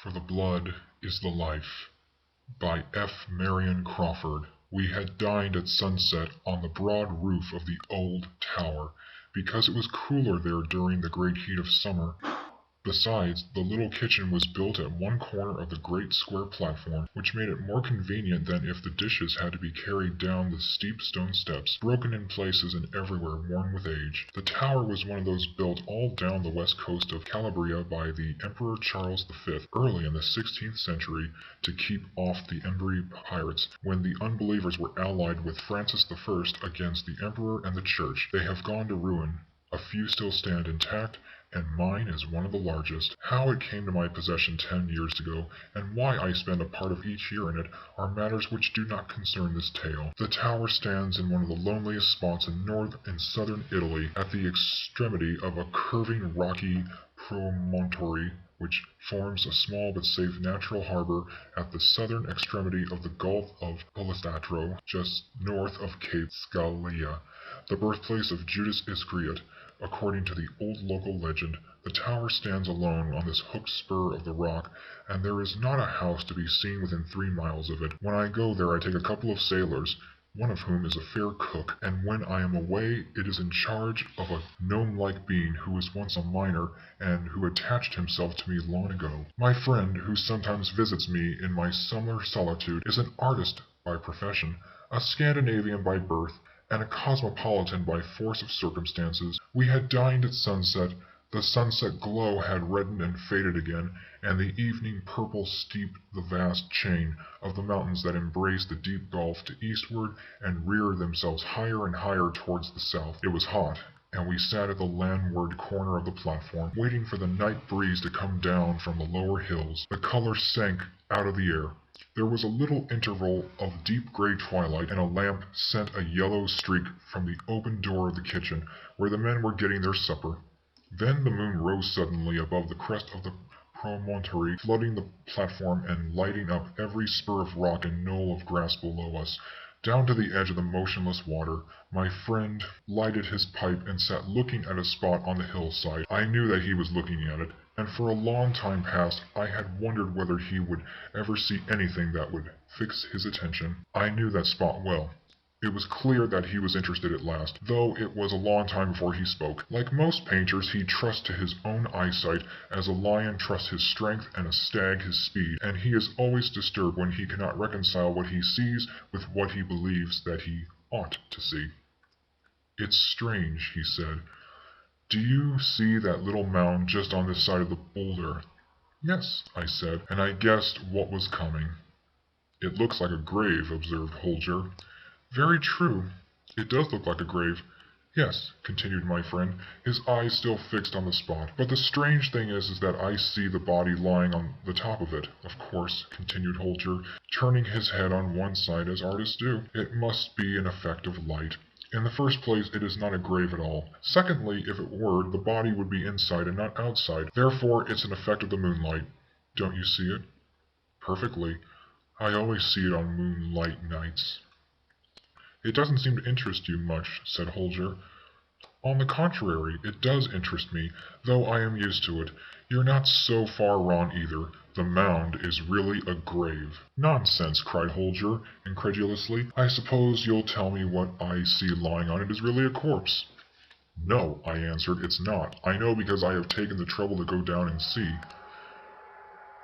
For the blood is the life, by F. Marion Crawford. We had dined at sunset on the broad roof of the old tower, because it was cooler there during the great heat of summer. Besides, the little kitchen was built at one corner of the great square platform, which made it more convenient than if the dishes had to be carried down the steep stone steps, broken in places and everywhere worn with age. The tower was one of those built all down the west coast of Calabria by the Emperor Charles V, early in the 16th century, to keep off the Embry pirates, when the unbelievers were allied with Francis I against the Emperor and the Church. They have gone to ruin. A few still stand intact, and mine is one of the largest. How it came to my possession 10 years ago, and why I spend a part of each year in it, are matters which do not concern this tale. The tower stands in one of the loneliest spots in north and southern Italy, at the extremity of a curving rocky promontory which forms a small but safe natural harbor at the southern extremity of the Gulf of Polisatro, just north of Cape Scalia, the birthplace of Judas Iscariot. According to the old local legend, the tower stands alone on this hooked spur of the rock, and there is not a house to be seen within 3 miles of it. When I go there I take a couple of sailors, one of whom is a fair cook, and when I am away it is in charge of a gnome-like being who was once a miner and who attached himself to me long ago. My friend, who sometimes visits me in my summer solitude, is an artist by profession, a Scandinavian by birth, and a cosmopolitan by force of circumstances. We had dined at sunset. The sunset glow had reddened and faded again, and the evening purple steeped the vast chain of the mountains that embrace the deep gulf to eastward and rear themselves higher and higher towards the south. It was hot, and we sat at the landward corner of the platform, waiting for the night breeze to come down from the lower hills. The color sank out of the air. There was a little interval of deep gray twilight, and a lamp sent a yellow streak from the open door of the kitchen, where the men were getting their supper. Then the moon rose suddenly above the crest of the promontory, flooding the platform and lighting up every spur of rock and knoll of grass below us, down to the edge of the motionless water. My friend lighted his pipe and sat looking at a spot on the hillside. I knew that he was looking at it, and for a long time past I had wondered whether he would ever see anything that would fix his attention. I knew that spot well. It was clear that he was interested at last, though it was a long time before he spoke. Like most painters, he trusts to his own eyesight, as a lion trusts his strength and a stag his speed, and he is always disturbed when he cannot reconcile what he sees with what he believes that he ought to see. "It's strange," he said. "Do you see that little mound just on this side of the boulder?" "Yes," I said, and I guessed what was coming. "It looks like a grave," observed Holger. "Very true. It does look like a grave." "Yes," continued my friend, his eyes still fixed on the spot. "But the strange thing is that I see the body lying on the top of it. Of course," continued Holger, turning his head on one side as artists do, "it must be an effect of light. In the first place, it is not a grave at all. Secondly, if it were, the body would be inside and not outside. Therefore, it's an effect of the moonlight. Don't you see it?" "Perfectly. I always see it on moonlight nights." "It doesn't seem to interest you much," said Holger. "On the contrary, it does interest me, though I am used to it. You're not so far wrong either. The mound is really a grave." "Nonsense!" cried Holger, incredulously. "I suppose you'll tell me what I see lying on it is really a corpse." "No," I answered, "it's not. I know because I have taken the trouble to go down and see."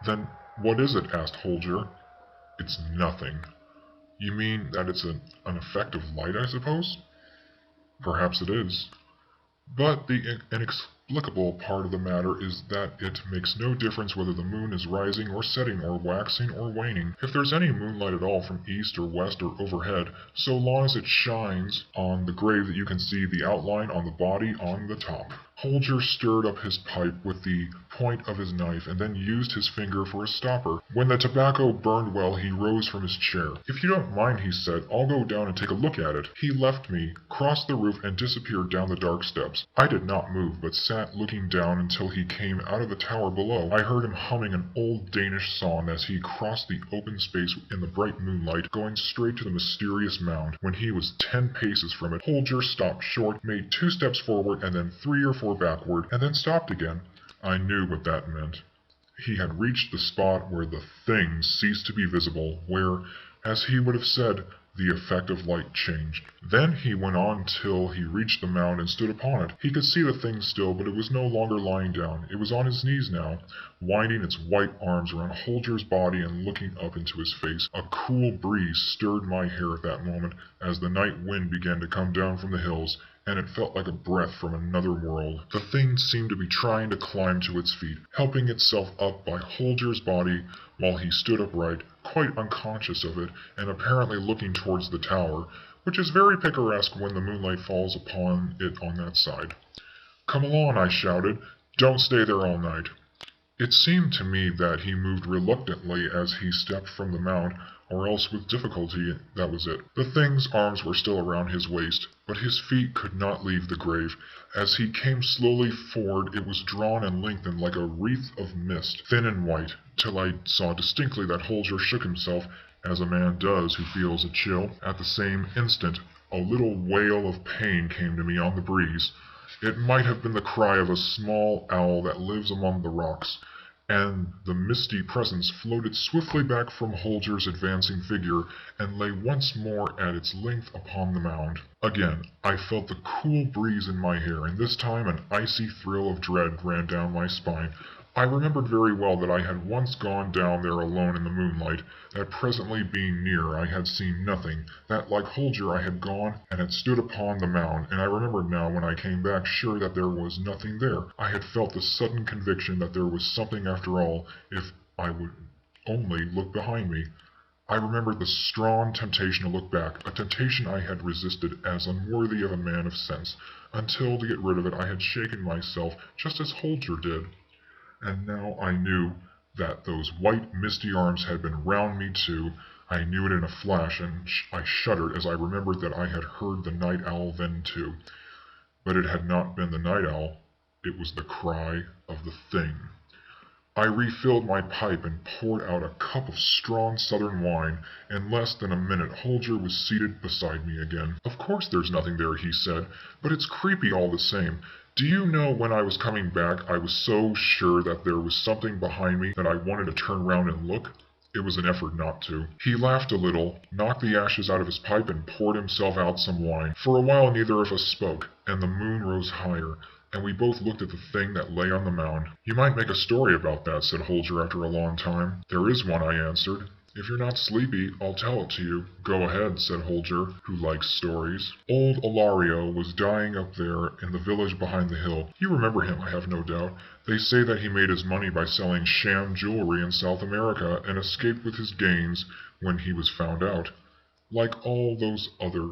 "Then what is it?" asked Holger. "It's nothing." "You mean that it's an effect of light, I suppose?" "Perhaps it is. But the inexplicable part of the matter is that it makes no difference whether the moon is rising or setting or waxing or waning, if there's any moonlight at all from east or west or overhead, so long as it shines on the grave that you can see the outline on the body on the top." Holger stirred up his pipe with the point of his knife, and then used his finger for a stopper. When the tobacco burned well, he rose from his chair. "If you don't mind," he said, "I'll go down and take a look at it." He left me, crossed the roof, and disappeared down the dark steps. I did not move, but sat looking down until he came out of the tower below. I heard him humming an old Danish song as he crossed the open space in the bright moonlight, going straight to the mysterious mound. When he was 10 paces from it, Holger stopped short, made 2 steps forward, and then 3 or 4 backward, and then stopped again. I knew what that meant. he had reached the spot where the things ceased to be visible, where, as he would have said, the effect of light changed. Then he went on till he reached the mound and stood upon it. He could see the thing still, but it was no longer lying down. It was on his knees now, winding its white arms around Holger's body and looking up into his face. A cool breeze stirred my hair at that moment as the night wind began to come down from the hills, and it felt like a breath from another world. The thing seemed to be trying to climb to its feet, helping itself up by Holger's body while he stood upright, quite unconscious of it, and apparently looking towards the tower, which is very picturesque when the moonlight falls upon it on that side. "Come along," I shouted. "Don't stay there all night." It seemed to me that he moved reluctantly as he stepped from the mound, or else with difficulty, that was it. The thing's arms were still around his waist, but his feet could not leave the grave. As he came slowly forward, it was drawn and lengthened like a wreath of mist, thin and white, till I saw distinctly that Holger shook himself, as a man does who feels a chill. At the same instant, a little wail of pain came to me on the breeze. It might have been the cry of a small owl that lives among the rocks, and the misty presence floated swiftly back from Holger's advancing figure and lay once more at its length upon the mound. Again, I felt the cool breeze in my hair, and this time an icy thrill of dread ran down my spine. I remembered very well that I had once gone down there alone in the moonlight, that presently being near I had seen nothing, that like Holger I had gone and had stood upon the mound, and I remembered now when I came back sure that there was nothing there. I had felt the sudden conviction that there was something after all, if I would only look behind me. I remembered the strong temptation to look back, a temptation I had resisted as unworthy of a man of sense. Until to get rid of it I had shaken myself, just as Holger did. And now I knew that those white misty arms had been round me too. I knew it in a flash, and I shuddered as I remembered that I had heard the night owl then too. But it had not been the night owl, it was the cry of the thing. I refilled my pipe and poured out a cup of strong southern wine. In less than a minute Holger was seated beside me again. "Of course there's nothing there," he said, "but it's creepy all the same. Do you know, when I was coming back I was so sure that there was something behind me that I wanted to turn round and look? It was an effort not to." He laughed a little, knocked the ashes out of his pipe, and poured himself out some wine. For a while neither of us spoke, and the moon rose higher, and we both looked at the thing that lay on the mound. "You might make a story about that," said Holger after a long time. "There is one," I answered. "If you're not sleepy, I'll tell it to you." "Go ahead," said Holger, who likes stories. "Old Ilario was dying up there in the village behind the hill. You remember him, I have no doubt. They say that he made his money by selling sham jewelry in South America and escaped with his gains when he was found out. Like all those other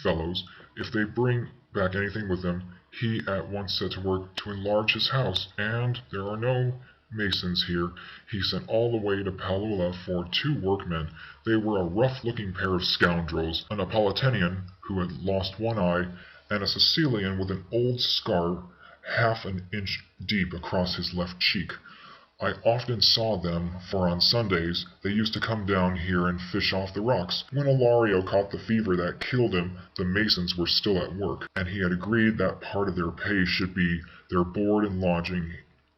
fellows, if they bring back anything with them, he at once set to work to enlarge his house, and there are no masons here. He sent all the way to Palula for 2 workmen. They were a rough-looking pair of scoundrels, a Neapolitan who had lost one eye, and a Sicilian with an old scar half an inch deep across his left cheek. I often saw them, for on Sundays they used to come down here and fish off the rocks. When Ilario caught the fever that killed him, the masons were still at work, and he had agreed that part of their pay should be their board and lodging.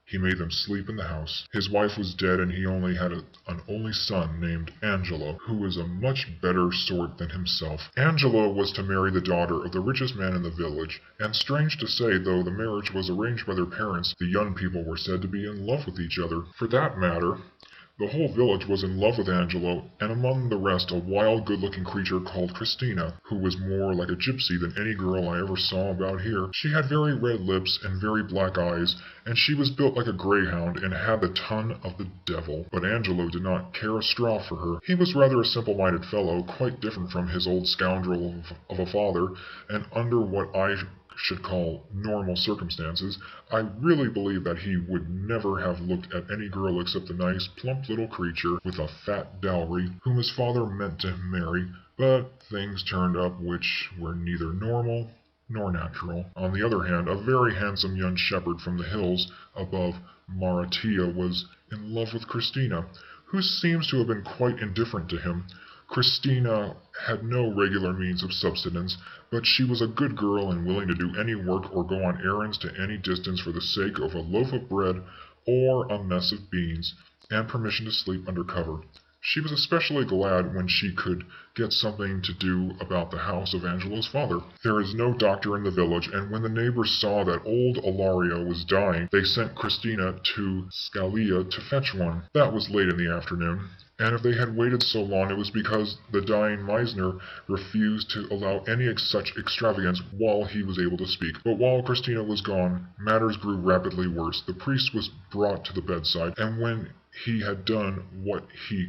He made them sleep in the house. His wife was dead, and he only had an only son named Angelo, who was a much better sort than himself. Angelo was to marry the daughter of the richest man in the village, and strange to say, though the marriage was arranged by their parents, the young people were said to be in love with each other. For that matter, the whole village was in love with Angelo, and among the rest a wild, good-looking creature called Christina, who was more like a gypsy than any girl I ever saw about here. She had very red lips and very black eyes, and she was built like a greyhound and had the ton of the devil. But Angelo did not care a straw for her. He was rather a simple-minded fellow, quite different from his old scoundrel of a father, and under what I should call normal circumstances, I really believe that he would never have looked at any girl except the nice, plump little creature with a fat dowry, whom his father meant to marry, but things turned up which were neither normal nor natural. On the other hand, a very handsome young shepherd from the hills above Maratea was in love with Christina, who seems to have been quite indifferent to him. Christina had no regular means of subsistence, but she was a good girl and willing to do any work or go on errands to any distance for the sake of a loaf of bread or a mess of beans, and permission to sleep under cover. She was especially glad when she could get something to do about the house of Angelo's father. There is no doctor in the village, and when the neighbors saw that old Ilario was dying, they sent Christina to Scalia to fetch one. That was late in the afternoon, and if they had waited so long it was because the dying Meisner refused to allow any such extravagance while he was able to speak. But while Christina was gone, matters grew rapidly worse. The priest was brought to the bedside, and when he had done what he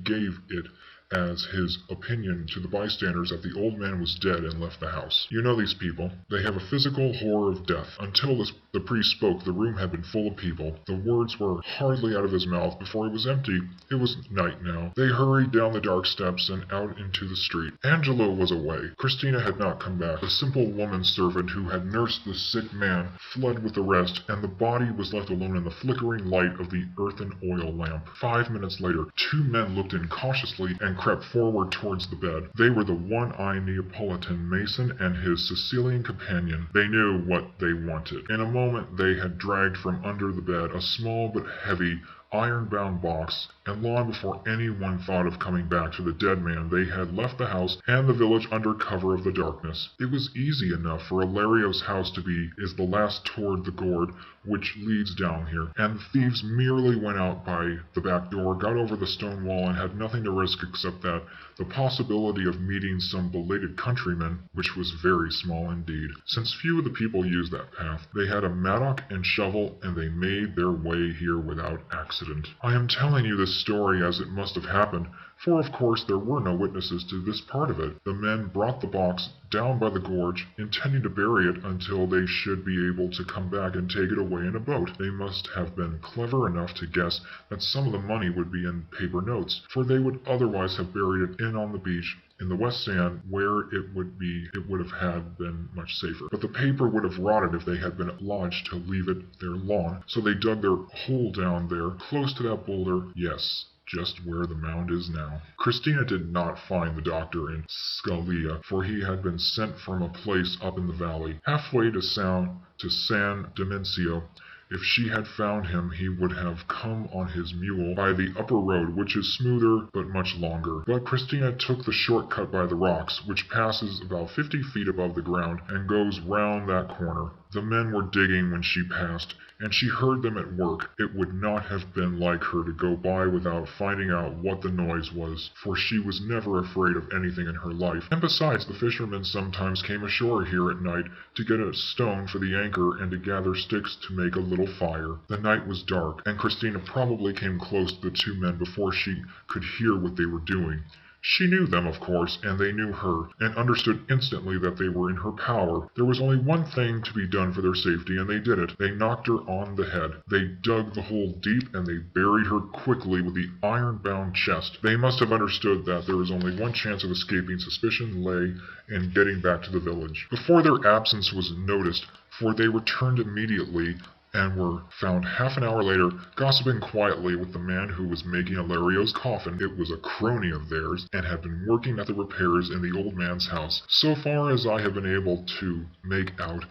gave it as his opinion to the bystanders that the old man was dead and left the house. You know these people. They have a physical horror of death. Until the priest spoke, the room had been full of people. The words were hardly out of his mouth before it was empty. It was night now. They hurried down the dark steps and out into the street. Angelo was away. Christina had not come back. The simple woman servant who had nursed the sick man fled with the rest, and the body was left alone in the flickering light of the earthen oil lamp. 5 minutes later, 2 men looked in cautiously and crept forward towards the bed. They were the one-eyed Neapolitan mason and his Sicilian companion. They knew what they wanted. In a moment they had dragged from under the bed a small but heavy iron-bound box, and long before anyone thought of coming back to the dead man, they had left the house and the village under cover of the darkness. It was easy enough, for Ilario's house is the last toward the gourd which leads down here, and the thieves merely went out by the back door, got over the stone wall, and had nothing to risk except that the possibility of meeting some belated countrymen, which was very small indeed, since few of the people used that path. They had a mattock and shovel, and they made their way here without accident. I am telling you this story as it must have happened, for of course there were no witnesses to this part of it. The men brought the box down by the gorge, intending to bury it until they should be able to come back and take it away in a boat. They must have been clever enough to guess that some of the money would be in paper notes, for they would otherwise have buried it in on the beach in the west sand, where it would have had been much safer. But the paper would have rotted if they had been obliged to leave it there long, so they dug their hole down there, close to that boulder. Yes, just where the mound is now. Christina did not find the doctor in Scalia, for he had been sent from a place up in the valley, halfway to San Demencio. If she had found him, he would have come on his mule by the upper road, which is smoother but much longer. But Christina took the short cut by the rocks, which passes about 50 feet above the ground and goes round that corner. The men were digging when she passed, and she heard them at work. It would not have been like her to go by without finding out what the noise was, for she was never afraid of anything in her life. And besides, the fishermen sometimes came ashore here at night to get a stone for the anchor and to gather sticks to make a little fire. The night was dark, and Christina probably came close to the 2 men before she could hear what they were doing. She knew them, of course, and they knew her, and understood instantly that they were in her power. There was only one thing to be done for their safety, and they did it. They knocked her on the head. They dug the hole deep, and they buried her quickly with the iron-bound chest. They must have understood that there was only one chance of escaping suspicion lay in getting back to the village. Before their absence was noticed, for they returned immediately, and were found half an hour later gossiping quietly with the man who was making Ilario's coffin. It was a crony of theirs, and had been working at the repairs in the old man's house. So far as I have been able to make out,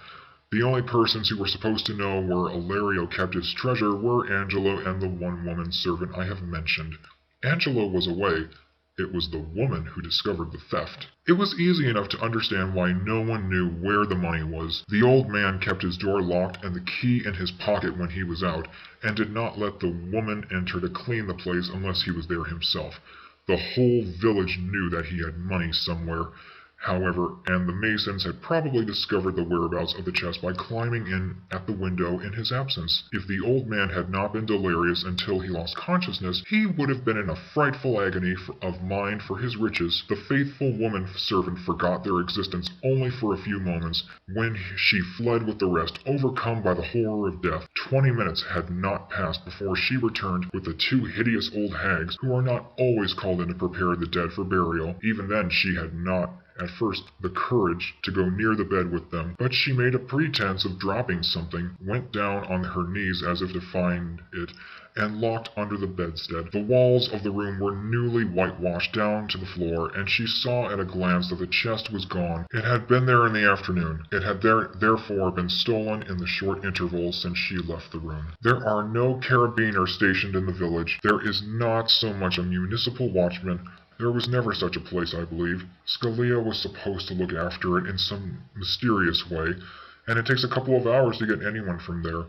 the only persons who were supposed to know where Ilario kept his treasure were Angelo and the one-woman servant I have mentioned. Angelo was away. It was the woman who discovered the theft. It was easy enough to understand why no one knew where the money was. The old man kept his door locked and the key in his pocket when he was out, and did not let the woman enter to clean the place unless he was there himself. The whole village knew that he had money somewhere, however, and the masons had probably discovered the whereabouts of the chest by climbing in at the window in his absence. If the old man had not been delirious until he lost consciousness, he would have been in a frightful agony of mind for his riches. The faithful woman servant forgot their existence only for a few moments, when she fled with the rest, overcome by the horror of death. 20 minutes had not passed before she returned with the 2 hideous old hags, who are not always called in to prepare the dead for burial. Even then she had not at first the courage to go near the bed with them, but she made a pretense of dropping something, went down on her knees as if to find it, and locked under the bedstead. The walls of the room were newly whitewashed down to the floor, and she saw at a glance that the chest was gone. It had been there in the afternoon. It had therefore been stolen in the short interval since she left the room. There are no carabiners stationed in the village. There is not so much a municipal watchman. There was never such a place, I believe. Scalia was supposed to look after it in some mysterious way, and it takes a couple of hours to get anyone from there.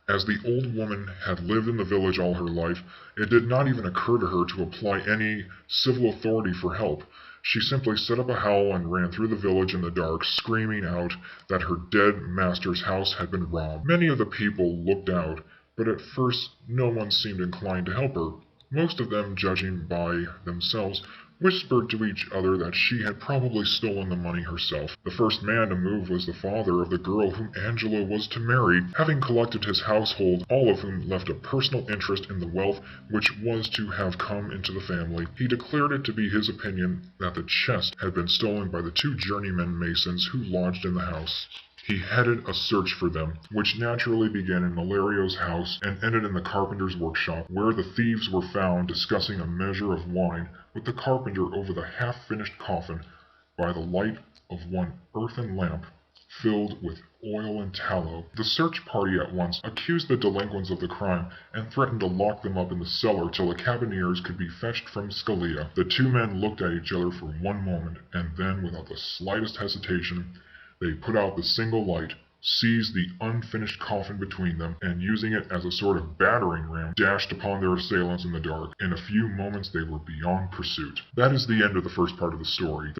As the old woman had lived in the village all her life, it did not even occur to her to apply any civil authority for help. She simply set up a howl and ran through the village in the dark, screaming out that her dead master's house had been robbed. Many of the people looked out, but at first no one seemed inclined to help her. Most of them, judging by themselves, whispered to each other that she had probably stolen the money herself. The first man to move was the father of the girl whom Angela was to marry, having collected his household, all of whom left a personal interest in the wealth which was to have come into the family. He declared it to be his opinion that the chest had been stolen by the two journeymen masons who lodged in the house. He headed a search for them, which naturally began in Malario's house and ended in the carpenter's workshop, where the thieves were found discussing a measure of wine with the carpenter over the half-finished coffin by the light of one earthen lamp filled with oil and tallow. The search party at once accused the delinquents of the crime and threatened to lock them up in the cellar till the carbineers could be fetched from Scalia. The two men looked at each other for one moment, and then, without the slightest hesitation, they put out the single light, seized the unfinished coffin between them, and using it as a sort of battering ram, dashed upon their assailants in the dark. In a few moments they were beyond pursuit. That is the end of the first part of the story.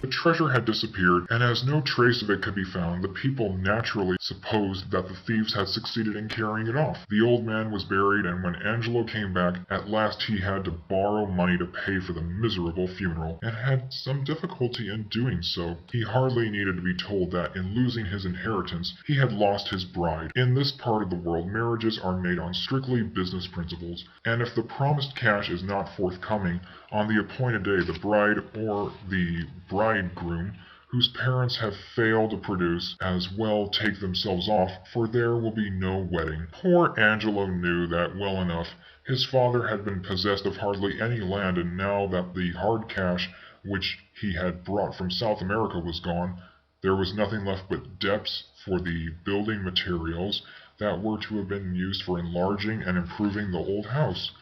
The treasure had disappeared, and as no trace of it could be found, the people naturally supposed that the thieves had succeeded in carrying it off. The old man was buried, and when Angelo came back, at last he had to borrow money to pay for the miserable funeral, and had some difficulty in doing so. He hardly needed to be told that in losing his inheritance, he had lost his bride. In this part of the world, marriages are made on strictly business principles, and if the promised cash is not forthcoming on the appointed day, the bride or the bridegroom whose parents have failed to produce as well take themselves off, for there will be no wedding. Poor Angelo knew that well enough. His father had been possessed of hardly any land, and now that the hard cash which he had brought from South America was gone, there was nothing left but debts for the building materials that were to have been used for enlarging and improving the old house.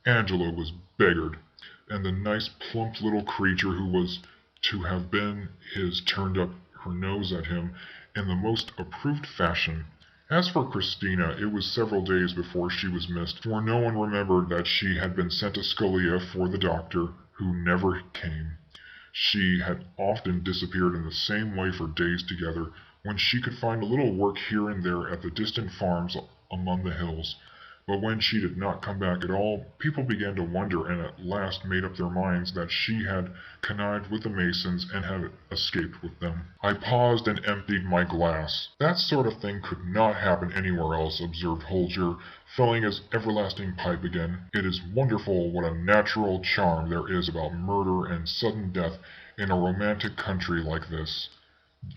Angelo was beggared, and the nice plump little creature who was to have been his turned up her nose at him in the most approved fashion. As for Christina, it was several days before she was missed, for no one remembered that she had been sent to Scalia for the doctor, who never came. She had often disappeared in the same way for days together, when she could find a little work here and there at the distant farms among the hills. But when she did not come back at all, people began to wonder, and at last made up their minds that she had connived with the Masons and had escaped with them. I paused and emptied my glass. That sort of thing could not happen anywhere else, observed Holger, filling his everlasting pipe again. It is wonderful what a natural charm there is about murder and sudden death in a romantic country like this.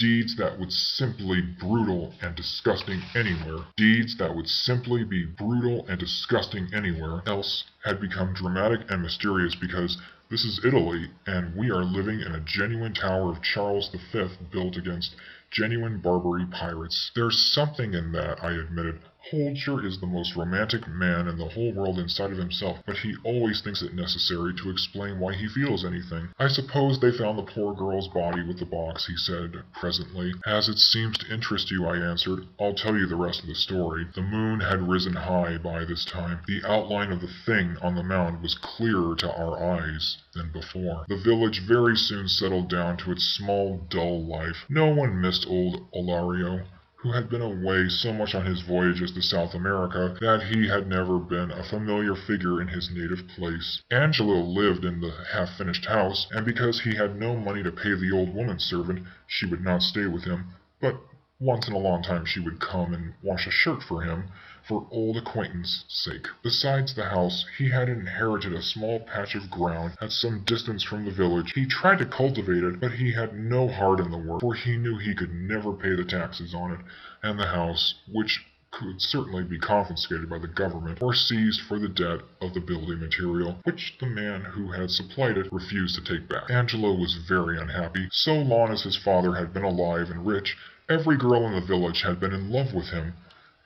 Deeds that would simply brutal and disgusting anywhere. Deeds that would simply be brutal and disgusting anywhere else had become dramatic and mysterious because this is Italy, and we are living in a genuine tower of Charles V built against genuine Barbary pirates. There's something in that, I admitted. Holger is the most romantic man in the whole world inside of himself, but he always thinks it necessary to explain why he feels anything. I suppose they found the poor girl's body with the box, he said presently. As it seems to interest you, I answered, I'll tell you the rest of the story. The moon had risen high by this time. The outline of the thing on the mound was clearer to our eyes than before. The village very soon settled down to its small, dull life. No one missed old Olario, who had been away so much on his voyages to South America that he had never been a familiar figure in his native place. Angelo lived in the half-finished house, and because he had no money to pay the old woman servant, she would not stay with him, but once in a long time she would come and wash a shirt for him, for old acquaintance' sake. Besides the house, he had inherited a small patch of ground at some distance from the village. He tried to cultivate it, but he had no heart in the work, for he knew he could never pay the taxes on it, and the house, which could certainly be confiscated by the government, or seized for the debt of the building material, which the man who had supplied it refused to take back. Angelo was very unhappy. So long as his father had been alive and rich, every girl in the village had been in love with him,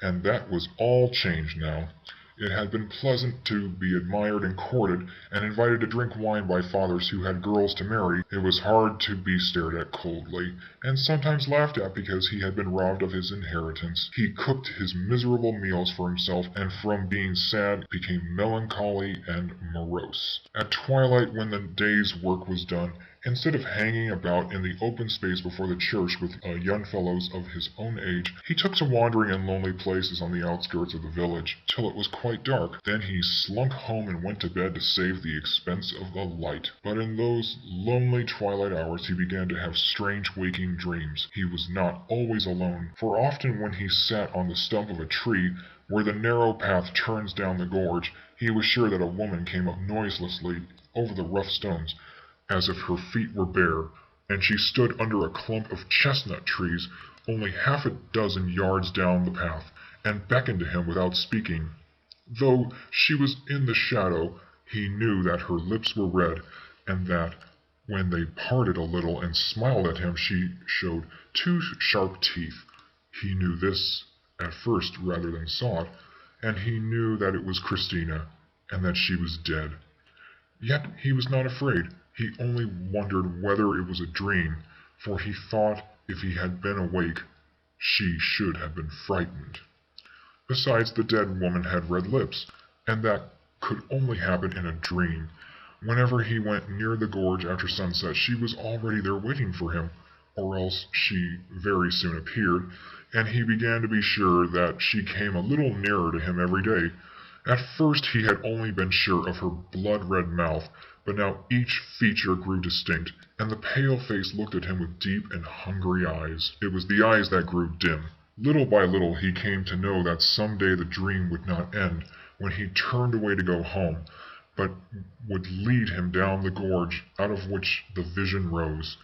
and that was all changed now. It had been pleasant to be admired and courted, and invited to drink wine by fathers who had girls to marry. It was hard to be stared at coldly, and sometimes laughed at because he had been robbed of his inheritance. He cooked his miserable meals for himself, and from being sad became melancholy and morose. At twilight, when the day's work was done, instead of hanging about in the open space before the church with young fellows of his own age, he took to wandering in lonely places on the outskirts of the village, till it was quite dark. Then he slunk home and went to bed to save the expense of the light. But in those lonely twilight hours he began to have strange waking dreams. He was not always alone, for often when he sat on the stump of a tree, where the narrow path turns down the gorge, he was sure that a woman came up noiselessly over the rough stones, as if her feet were bare, and she stood under a clump of chestnut trees only half a dozen yards down the path, and beckoned to him without speaking. Though she was in the shadow, he knew that her lips were red, and that when they parted a little and smiled at him she showed 2 sharp teeth. He knew this at first rather than saw it, and he knew that it was Christina, and that she was dead. Yet he was not afraid. He only wondered whether it was a dream, for he thought if he had been awake, she should have been frightened. Besides, the dead woman had red lips, and that could only happen in a dream, Whenever he went near the gorge after sunset, she was already there waiting for him, or else she very soon appeared, and he began to be sure that she came a little nearer to him every day. At first he had only been sure of her blood-red mouth, but now each feature grew distinct, and the pale face looked at him with deep and hungry eyes. It was the eyes that grew dim. Little by little he came to know that some day the dream would not end when he turned away to go home, but would lead him down the gorge out of which the vision rose.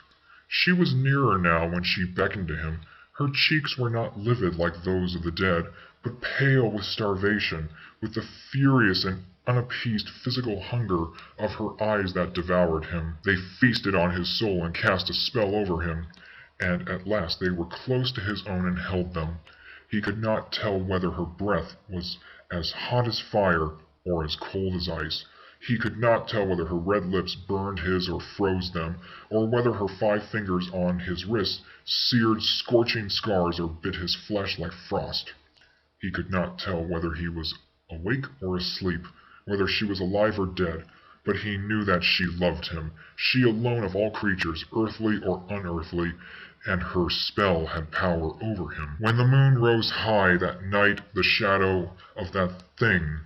She was nearer now when she beckoned to him. Her cheeks were not livid like those of the dead, but pale with starvation, with the furious and unappeased physical hunger of her eyes that devoured him. They feasted on his soul and cast a spell over him, and at last they were close to his own and held them. He could not tell whether her breath was as hot as fire or as cold as ice. He could not tell whether her red lips burned his or froze them, or whether her 5 fingers on his wrists seared scorching scars or bit his flesh like frost. He could not tell whether he was awake or asleep, whether she was alive or dead, but he knew that she loved him, she alone of all creatures, earthly or unearthly, and her spell had power over him. When the moon rose high that night, the shadow of that thing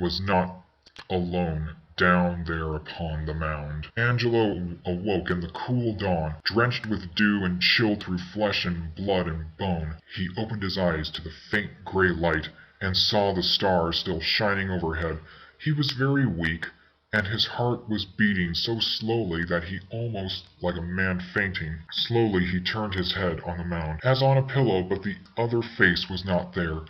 was not alone down there upon the mound. Angelo awoke in the cool dawn, drenched with dew and chilled through flesh and blood and bone. He opened his eyes to the faint gray light and saw the stars still shining overhead. He was very weak, and his heart was beating so slowly that he almost like a man fainting. Slowly he turned his head on the mound, as on a pillow, but the other face was not there.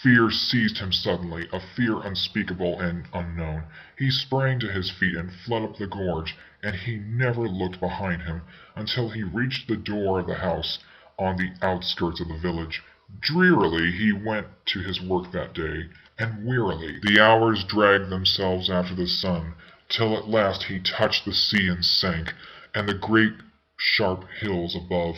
Fear seized him suddenly, a fear unspeakable and unknown. He sprang to his feet and fled up the gorge, and he never looked behind him until he reached the door of the house on the outskirts of the village. Drearily he went to his work that day, and wearily. The hours dragged themselves after the sun, till at last he touched the sea and sank, and the great sharp hills above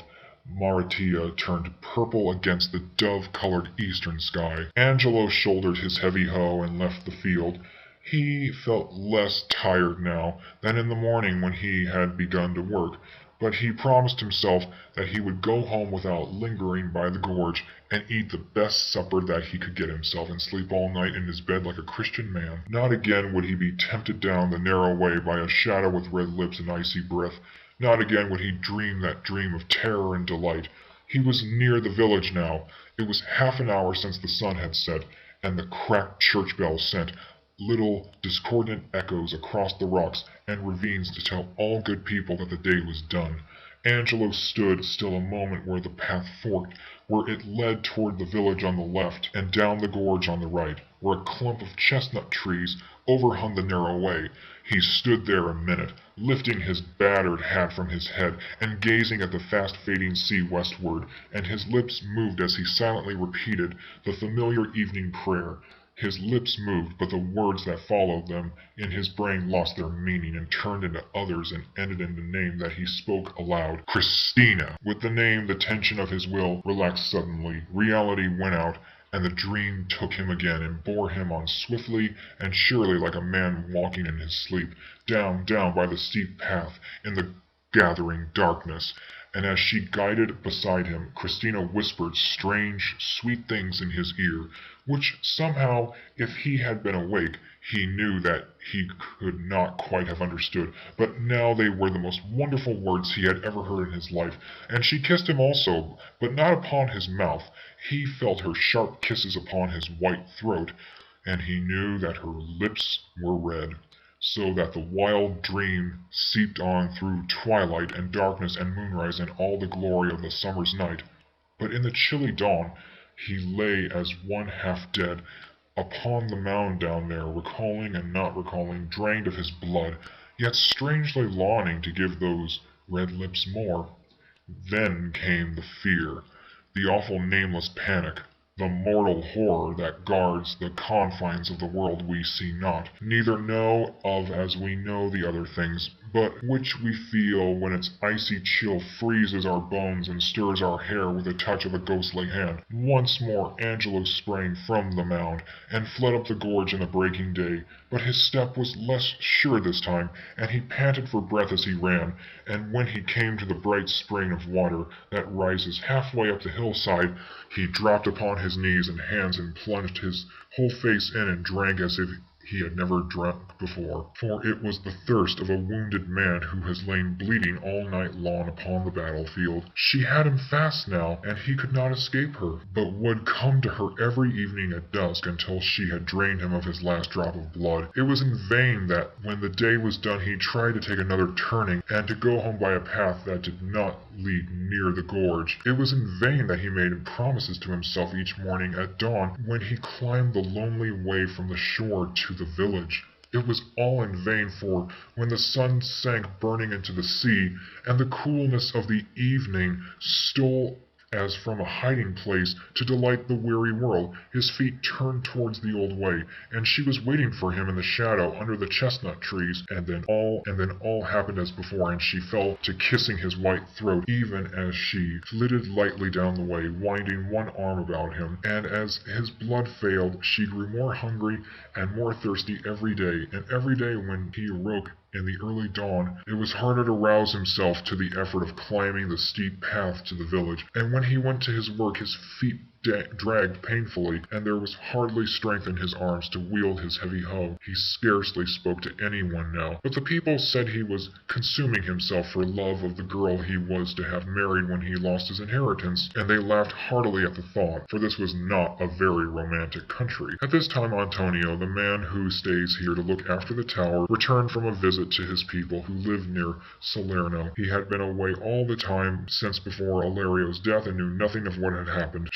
Maratea turned purple against the dove-colored eastern sky. Angelo shouldered his heavy hoe and left the field. He felt less tired now than in the morning when he had begun to work, but he promised himself that he would go home without lingering by the gorge, and eat the best supper that he could get himself, and sleep all night in his bed like a Christian man. Not again would he be tempted down the narrow way by a shadow with red lips and icy breath. Not again would he dream that dream of terror and delight. He was near the village now. It was half an hour since the sun had set, and the cracked church bell sent little discordant echoes across the rocks and ravines to tell all good people that the day was done. Angelo stood still a moment where the path forked, where it led toward the village on the left and down the gorge on the right, where a clump of chestnut trees overhung the narrow way. He stood there a minute, lifting his battered hat from his head and gazing at the fast-fading sea westward, and his lips moved as he silently repeated the familiar evening prayer. His lips moved, but the words that followed them in his brain lost their meaning and turned into others and ended in the name that he spoke aloud. Christina! With the name, the tension of his will relaxed suddenly. Reality went out, and the dream took him again and bore him on swiftly and surely like a man walking in his sleep, down by the steep path in the gathering darkness. And as she guided beside him, Christina whispered strange, sweet things in his ear, which somehow, if he had been awake, he knew that he could not quite have understood, but now they were the most wonderful words he had ever heard in his life. And she kissed him also, but not upon his mouth. He felt her sharp kisses upon his white throat, and he knew that her lips were red, so that the wild dream seeped on through twilight and darkness and moonrise and all the glory of the summer's night. But in the chilly dawn he lay as one half dead upon the mound down there, recalling and not recalling, drained of his blood, yet strangely longing to give those red lips more. Then came the fear, the awful nameless panic. the mortal horror that guards the confines of the world we see not, neither know of as we know the other things, but which we feel when its icy chill freezes our bones and stirs our hair with a touch of a ghostly hand. Once more Angelo sprang from the mound, and fled up the gorge in the breaking day, but his step was less sure this time, and he panted for breath as he ran, and when he came to the bright spring of water that rises halfway up the hillside, he dropped upon his knees and hands and plunged his whole face in and drank as if he had never drunk before, for it was the thirst of a wounded man who has lain bleeding all night long upon the battlefield. She had him fast now, and he could not escape her, but would come to her every evening at dusk until she had drained him of his last drop of blood. It was in vain that, when the day was done, he tried to take another turning, and to go home by a path that did not lead near the gorge. It was in vain that he made promises to himself each morning at dawn when he climbed the lonely way from the shore to the village. It was all in vain, for when the sun sank burning into the sea, and the coolness of the evening stole as from a hiding place to delight the weary world, his feet turned towards the old way, and she was waiting for him in the shadow under the chestnut trees, and then all happened as before, and she fell to kissing his white throat, even as she flitted lightly down the way, winding one arm about him, and as his blood failed, she grew more hungry and more thirsty every day, and every day when he awoke in the early dawn, it was harder to rouse himself to the effort of climbing the steep path to the village, and when he went to his work his feet dragged painfully, and there was hardly strength in his arms to wield his heavy hoe. He scarcely spoke to anyone now, but the people said he was consuming himself for love of the girl he was to have married when he lost his inheritance, and they laughed heartily at the thought, for this was not a very romantic country. At this time Antonio, the man who stays here to look after the tower, returned from a visit to his people who lived near Salerno. He had been away all the time since before Alario's death and knew nothing of what had happened.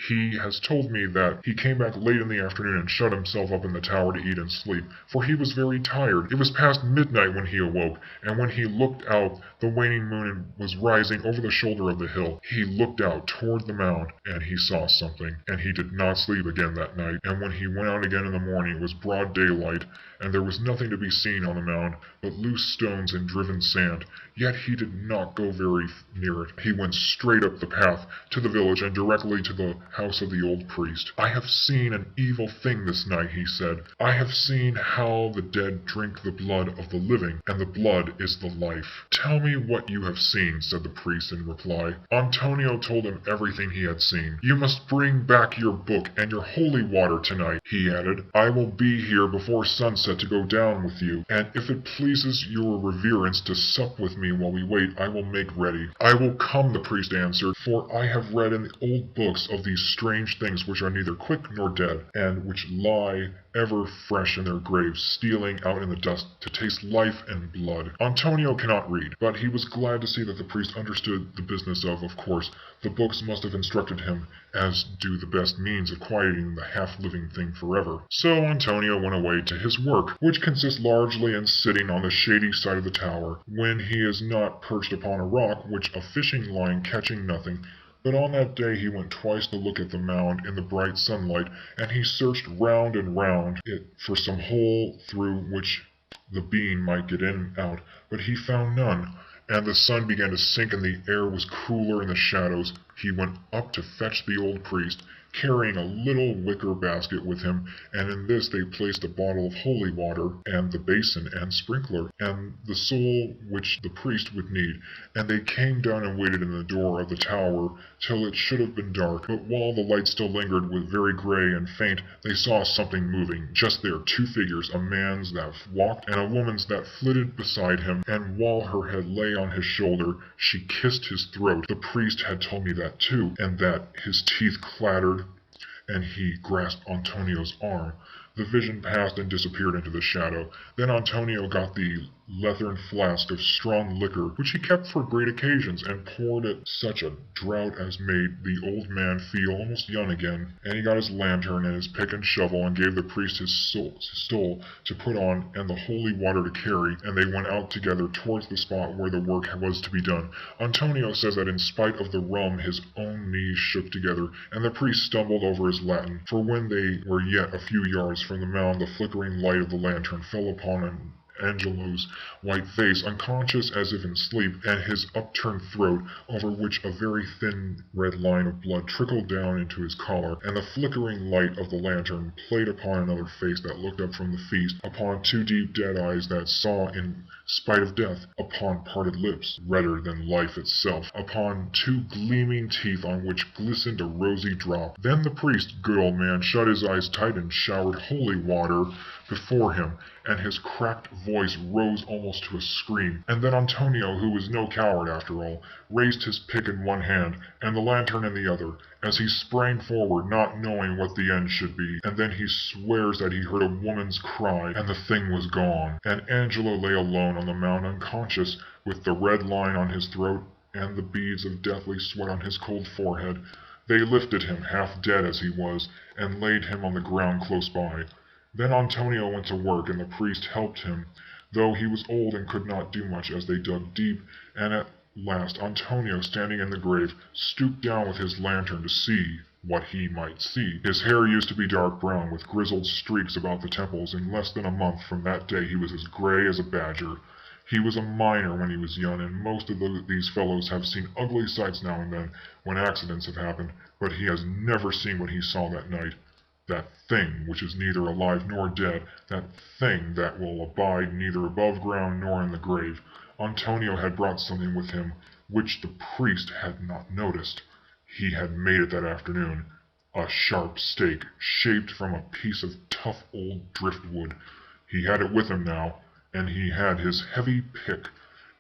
He has told me that he came back late in the afternoon and shut himself up in the tower to eat and sleep, for he was very tired. It was past midnight when he awoke, and when he looked out, the waning moon was rising over the shoulder of the hill. He looked out toward the mound, and he saw something, and he did not sleep again that night, and when he went out again in the morning, it was broad daylight, and there was nothing to be seen on the mound but loose stones and driven sand. Yet he did not go very near it. He went straight up the path to the village and directly to the house of the old priest. "I have seen an evil thing this night," he said. "I have seen how the dead drink the blood of the living, and the blood is the life." "Tell me what you have seen," said the priest in reply. Antonio told him everything he had seen. "You must bring back your book and your holy water tonight," he added. "I will be here before sunset to go down with you, and if it pleases your reverence to sup with me while we wait, I will make ready." "I will come," the priest answered, "for I have read in the old books of these strange things which are neither quick nor dead, and which lie ever fresh in their graves, stealing out in the dust to taste life and blood." Antonio cannot read, but he was glad to see that the priest understood the business of course, the books must have instructed him, as do the best means of quieting the half-living thing forever. So Antonio went away to his work, which consists largely in sitting on the shady side of the tower, when he is not perched upon a rock, which a fishing line catching nothing. But on that day he went twice to look at the mound in the bright sunlight, and he searched round and round it for some hole through which the beam might get in and out, but he found none, and the sun began to sink and the air was cooler in the shadows. He went up to fetch the old priest, carrying a little wicker basket with him, and in this they placed a bottle of holy water, and the basin and sprinkler, and the soul which the priest would need, and they came down and waited in the door of the tower till it should have been dark, but while the light still lingered with very grey and faint, they saw something moving, just there, two figures, a man's that walked, and a woman's that flitted beside him, and while her head lay on his shoulder, she kissed his throat. The priest had told me that too, and that his teeth clattered, and he grasped Antonio's arm. The vision passed and disappeared into the shadow. Then Antonio got the leathern flask of strong liquor, which he kept for great occasions, and poured at such a draught as made the old man feel almost young again. And he got his lantern and his pick and shovel, and gave the priest his stole to put on and the holy water to carry, and they went out together towards the spot where the work was to be done. Antonio says that in spite of the rum his own knees shook together, and the priest stumbled over his Latin, for when they were yet a few yards from the mound the flickering light of the lantern fell upon Angelo's white face, unconscious as if in sleep, and his upturned throat, over which a very thin red line of blood trickled down into his collar, and the flickering light of the lantern played upon another face that looked up from the feast, upon two deep dead eyes that saw in spite of death, upon parted lips, redder than life itself, upon two gleaming teeth on which glistened a rosy drop. Then the priest, good old man, shut his eyes tight and showered holy water before him, and his cracked voice rose almost to a scream. And then Antonio, who was no coward after all, raised his pick in one hand, and the lantern in the other, as he sprang forward, not knowing what the end should be. And then he swears that he heard a woman's cry, and the thing was gone, and Angelo lay alone on the mound unconscious, with the red line on his throat, and the beads of deathly sweat on his cold forehead. They lifted him, half dead as he was, and laid him on the ground close by. Then Antonio went to work, and the priest helped him, though he was old and could not do much, as they dug deep, and at last Antonio, standing in the grave, stooped down with his lantern to see what he might see. His hair used to be dark brown, with grizzled streaks about the temples. In less than a month from that day he was as gray as a badger. He was a miner when he was young, and most of these fellows have seen ugly sights now and then, when accidents have happened, but he has never seen what he saw that night. That thing which is neither alive nor dead, that thing that will abide neither above ground nor in the grave. Antonio had brought something with him which the priest had not noticed. He had made it that afternoon, a sharp stake, shaped from a piece of tough old driftwood. He had it with him now, and he had his heavy pick,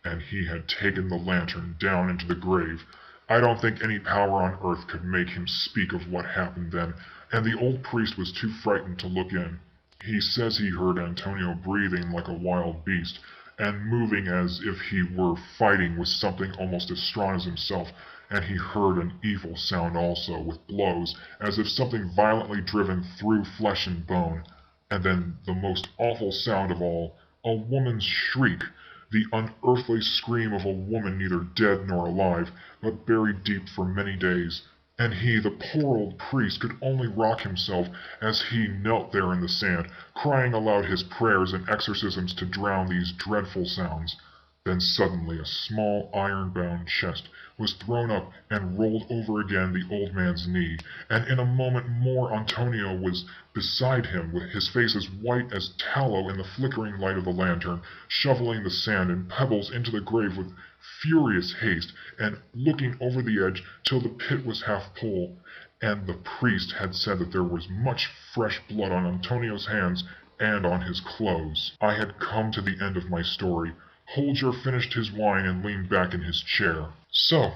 and he had taken the lantern down into the grave. I don't think any power on earth could make him speak of what happened then, and the old priest was too frightened to look in. He says he heard Antonio breathing like a wild beast, and moving as if he were fighting with something almost as strong as himself, and he heard an evil sound also, with blows, as if something violently driven through flesh and bone. And then the most awful sound of all, a woman's shriek, the unearthly scream of a woman neither dead nor alive, but buried deep for many days. And he, the poor old priest, could only rock himself as he knelt there in the sand, crying aloud his prayers and exorcisms to drown these dreadful sounds. Then suddenly a small iron-bound chest was thrown up and rolled over again the old man's knee, and in a moment more Antonio was beside him, with his face as white as tallow in the flickering light of the lantern, shoveling the sand and pebbles into the grave with furious haste, and looking over the edge till the pit was half full. And the priest had said that there was much fresh blood on Antonio's hands and on his clothes. I had come to the end of my story. Holger finished his wine and leaned back in his chair. So,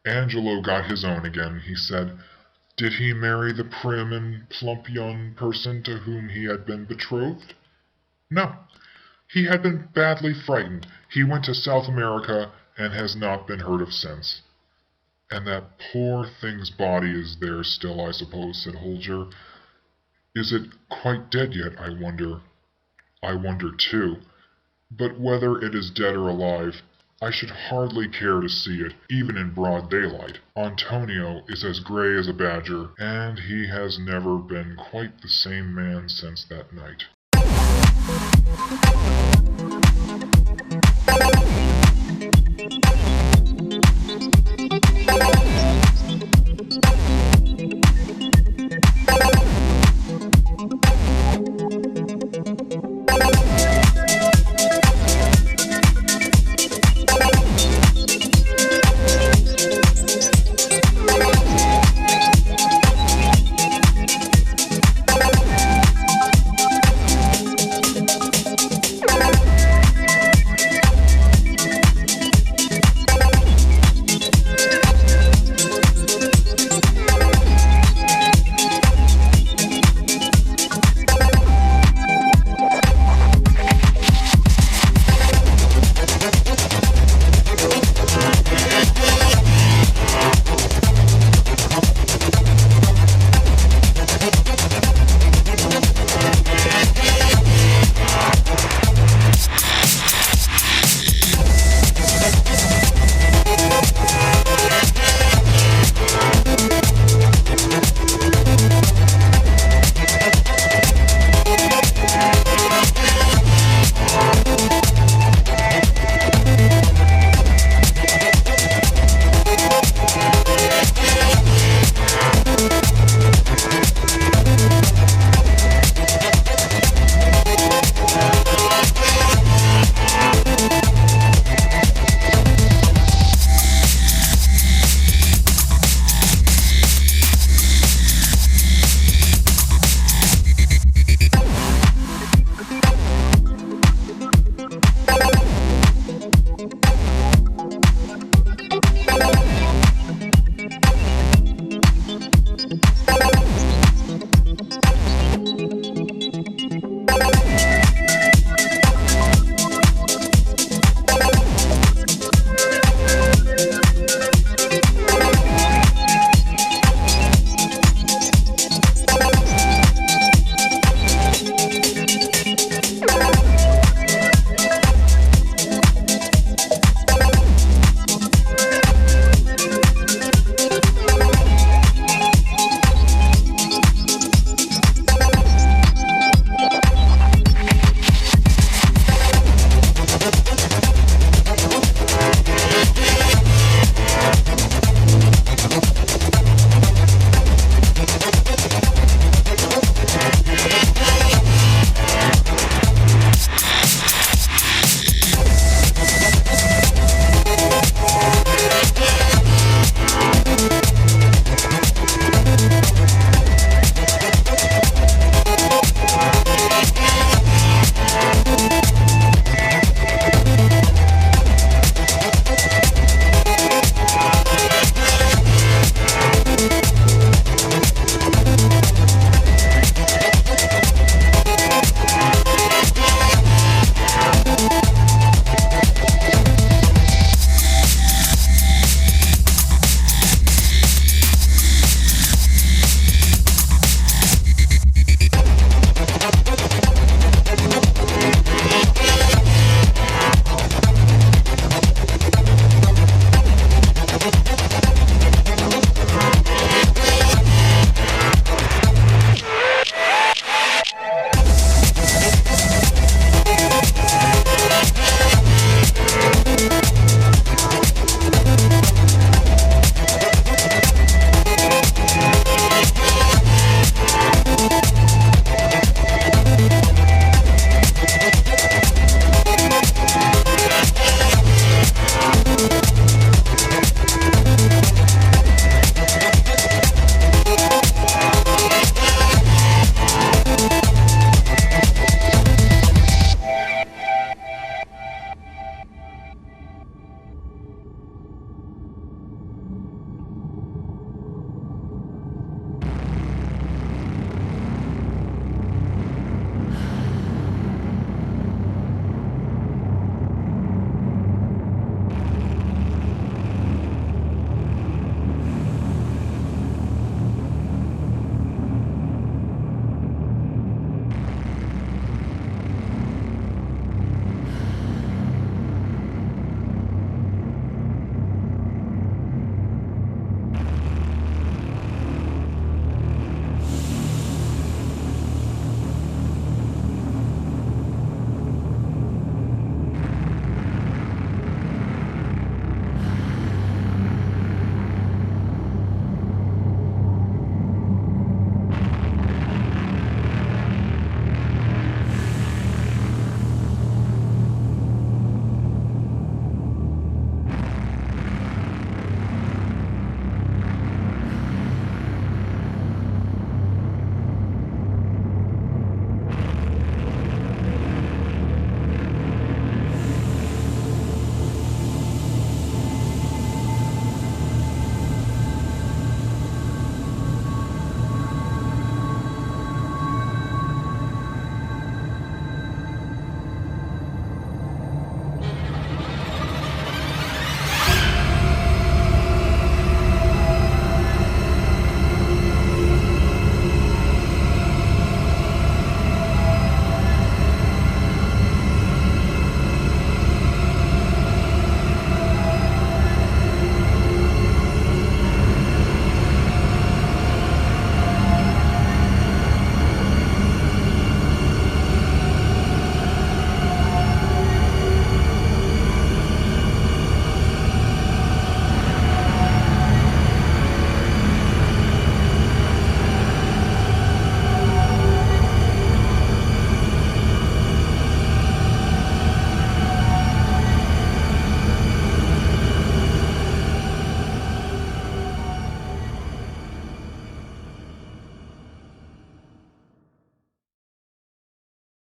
Angelo got his own again, he said. Did he marry the prim and plump young person to whom he had been betrothed? No. He had been badly frightened. He went to South America and has not been heard of since. And that poor thing's body is there still, I suppose, said Holger. Is it quite dead yet, I wonder? I wonder, too. But whether it is dead or alive, I should hardly care to see it, even in broad daylight. Antonio is as gray as a badger, and he has never been quite the same man since that night.